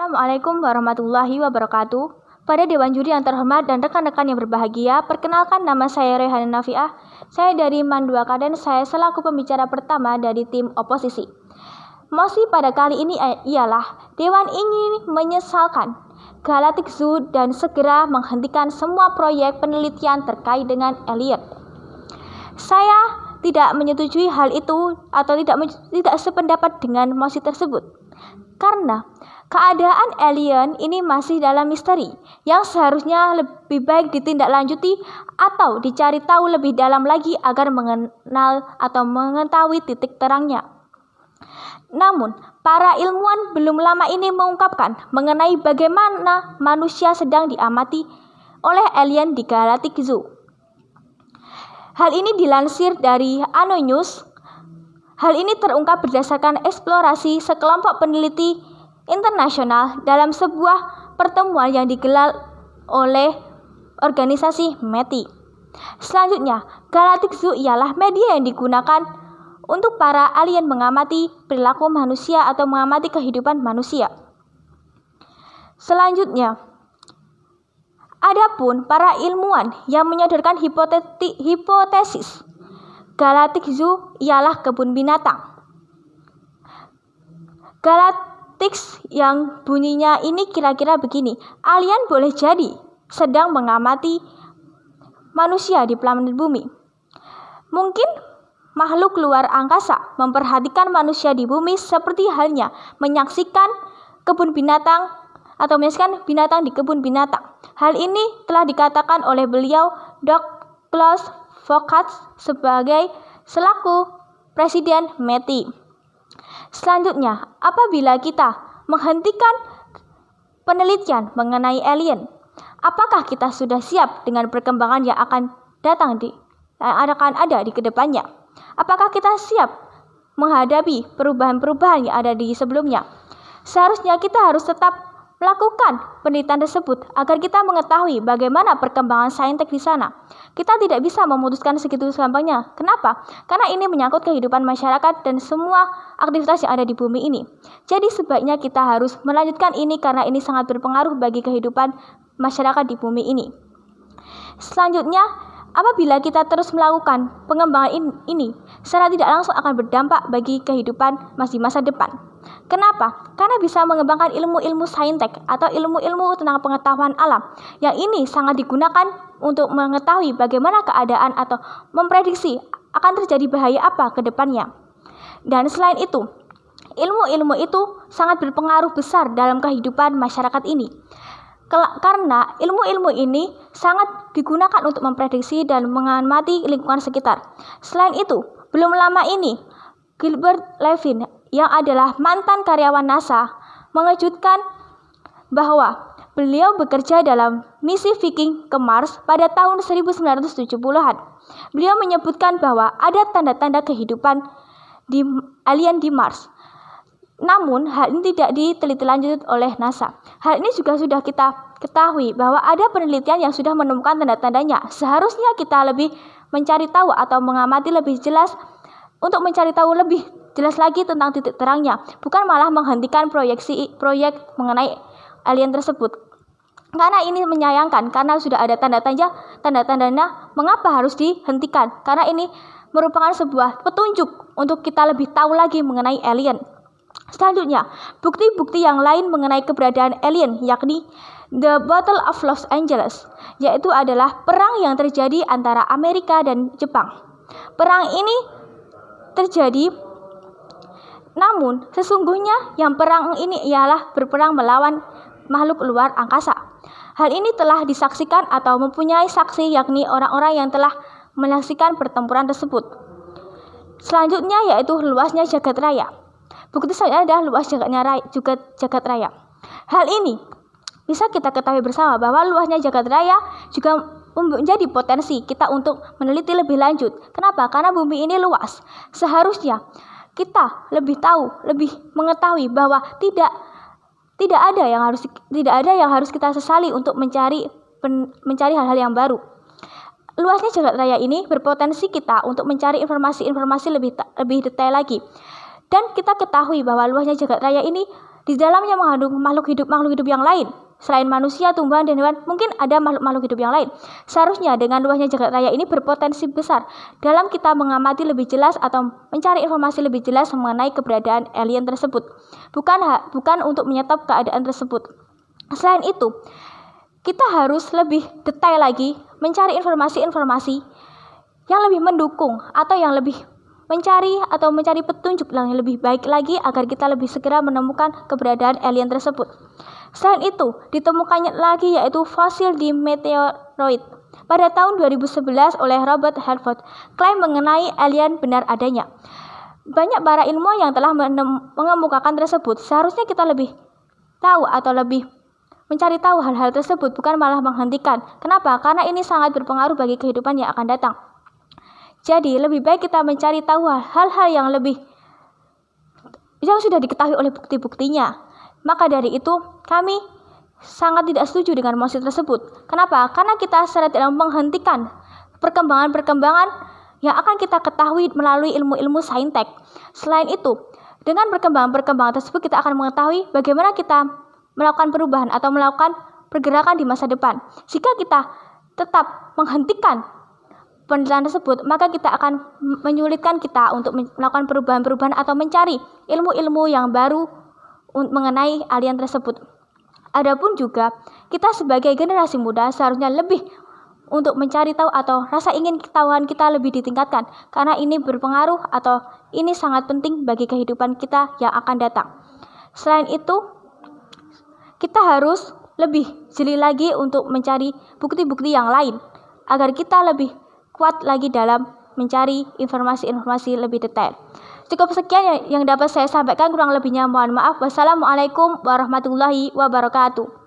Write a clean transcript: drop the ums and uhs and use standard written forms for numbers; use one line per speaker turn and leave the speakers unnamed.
Assalamualaikum warahmatullahi wabarakatuh. Pada Dewan Juri yang terhormat dan rekan-rekan yang berbahagia, perkenalkan nama saya Rehana Nafiah. Saya dari MAN 2K dan saya selaku pembicara pertama dari tim oposisi. Mosi pada kali ini ialah Dewan ingin menyesalkan Galactic Zoo dan segera menghentikan semua proyek penelitian terkait dengan alien. Saya tidak menyetujui hal itu atau tidak sependapat dengan mosi tersebut. Karena keadaan alien ini masih dalam misteri yang seharusnya lebih baik ditindaklanjuti atau dicari tahu lebih dalam lagi agar mengenal atau mengetahui titik terangnya. Namun, para ilmuwan belum lama ini mengungkapkan mengenai bagaimana manusia sedang diamati oleh alien di Galactic Zoo. Hal ini dilansir dari Ano News. Hal ini terungkap berdasarkan eksplorasi sekelompok peneliti internasional dalam sebuah pertemuan yang digelar oleh organisasi METI. Selanjutnya, Galactic Zoo ialah media yang digunakan untuk para alien mengamati perilaku manusia atau mengamati kehidupan manusia. Selanjutnya, adapun para ilmuwan yang menyodorkan hipotesis Galactic Zoo ialah kebun binatang. Galactic yang bunyinya ini kira-kira begini. Alien boleh jadi sedang mengamati manusia di planet bumi. Mungkin makhluk luar angkasa memperhatikan manusia di bumi seperti halnya menyaksikan kebun binatang atau menyaksikan binatang di kebun binatang. Hal ini telah dikatakan oleh beliau Douglas Foucault selaku Presiden METI. Selanjutnya, apabila kita menghentikan penelitian mengenai alien, apakah kita sudah siap dengan perkembangan yang akan ada di kedepannya? Apakah kita siap menghadapi perubahan-perubahan yang ada di sebelumnya? Seharusnya kita harus tetap melakukan penelitian tersebut agar kita mengetahui bagaimana perkembangan saintek di sana. Kita tidak bisa memutuskan segitu gampangnya. Kenapa? Karena ini menyangkut kehidupan masyarakat dan semua aktivitas yang ada di bumi ini. Jadi sebaiknya kita harus melanjutkan ini karena ini sangat berpengaruh bagi kehidupan masyarakat di bumi ini. Selanjutnya, apabila kita terus melakukan pengembangan ini, secara tidak langsung akan berdampak bagi kehidupan di masa depan. Kenapa? Karena bisa mengembangkan ilmu-ilmu saintek atau ilmu-ilmu tentang pengetahuan alam yang ini sangat digunakan untuk mengetahui bagaimana keadaan atau memprediksi akan terjadi bahaya apa ke depannya. Dan selain itu, ilmu-ilmu itu sangat berpengaruh besar dalam kehidupan masyarakat ini. Karena ilmu-ilmu ini sangat digunakan untuk memprediksi dan mengamati lingkungan sekitar. Selain itu, belum lama ini, Gilbert Levin yang adalah mantan karyawan NASA mengejutkan bahwa beliau bekerja dalam misi Viking ke Mars pada tahun 1970-an. Beliau menyebutkan bahwa ada tanda-tanda kehidupan alien di Mars. Namun, hal ini tidak diteliti lanjut oleh NASA. Hal ini juga sudah kita ketahui bahwa ada penelitian yang sudah menemukan tanda-tandanya. Seharusnya kita lebih mencari tahu atau mengamati lebih jelas untuk mencari tahu lebih jelas lagi tentang titik terangnya, bukan malah menghentikan proyek mengenai alien tersebut. Karena ini menyayangkan, karena sudah ada tanda-tandanya mengapa harus dihentikan. Karena ini merupakan sebuah petunjuk untuk kita lebih tahu lagi mengenai alien. Selanjutnya, bukti-bukti yang lain mengenai keberadaan alien yakni The Battle of Los Angeles, yaitu adalah perang yang terjadi antara Amerika dan Jepang. Perang ini terjadi, namun sesungguhnya yang perang ini ialah berperang melawan makhluk luar angkasa. Hal ini telah disaksikan atau mempunyai saksi yakni orang-orang yang telah menyaksikan pertempuran tersebut. Selanjutnya yaitu luasnya jagat raya. Bukti selanjutnya adalah luas jagat raya. Hal ini bisa kita ketahui bersama bahwa luasnya jagat raya juga menjadi potensi kita untuk meneliti lebih lanjut. Kenapa? Karena bumi ini luas. Seharusnya kita lebih mengetahui bahwa tidak ada yang harus kita sesali untuk mencari hal-hal yang baru. Luasnya jagat raya ini berpotensi kita untuk mencari informasi-informasi lebih detail lagi. Dan kita ketahui bahwa luasnya jagat raya ini Di dalamnya mengandung makhluk hidup yang lain. Selain manusia, tumbuhan, dan hewan, mungkin ada makhluk hidup yang lain. Seharusnya dengan luasnya jagat raya ini berpotensi besar dalam kita mengamati lebih jelas atau mencari informasi lebih jelas mengenai keberadaan alien tersebut. Bukan untuk menyetop keadaan tersebut. Selain itu, kita harus lebih detail lagi mencari informasi-informasi yang lebih mendukung atau yang lebih mencari petunjuk yang lebih baik lagi agar kita lebih segera menemukan keberadaan alien tersebut. Selain itu, ditemukannya lagi yaitu fosil di meteoroid pada tahun 2011 oleh Robert Halford. Klaim mengenai alien benar adanya. Banyak para ilmuwan yang telah mengemukakan tersebut. Seharusnya kita lebih tahu atau lebih mencari tahu hal-hal tersebut, bukan malah menghentikan. Kenapa? Karena ini sangat berpengaruh bagi kehidupan yang akan datang. Jadi, lebih baik kita mencari tahu hal-hal yang sudah diketahui oleh bukti-buktinya. Maka dari itu, kami sangat tidak setuju dengan mosi tersebut. Kenapa? Karena kita secara tidak menghentikan perkembangan yang akan kita ketahui melalui ilmu-ilmu saintek. Selain itu, dengan perkembangan tersebut kita akan mengetahui bagaimana kita melakukan perubahan atau melakukan pergerakan di masa depan. Jika kita tetap menghentikan penelitian tersebut, maka kita akan menyulitkan kita untuk melakukan perubahan-perubahan atau mencari ilmu-ilmu yang baru mengenai alien tersebut. Adapun juga kita sebagai generasi muda seharusnya lebih untuk mencari tahu atau rasa ingin ketahuan kita lebih ditingkatkan, karena ini berpengaruh atau ini sangat penting bagi kehidupan kita yang akan datang. Selain itu, kita harus lebih jeli lagi untuk mencari bukti-bukti yang lain agar kita lebih kuat lagi dalam mencari informasi-informasi lebih detail. Cukup sekian yang dapat saya sampaikan, kurang lebihnya mohon maaf. Wassalamualaikum warahmatullahi wabarakatuh.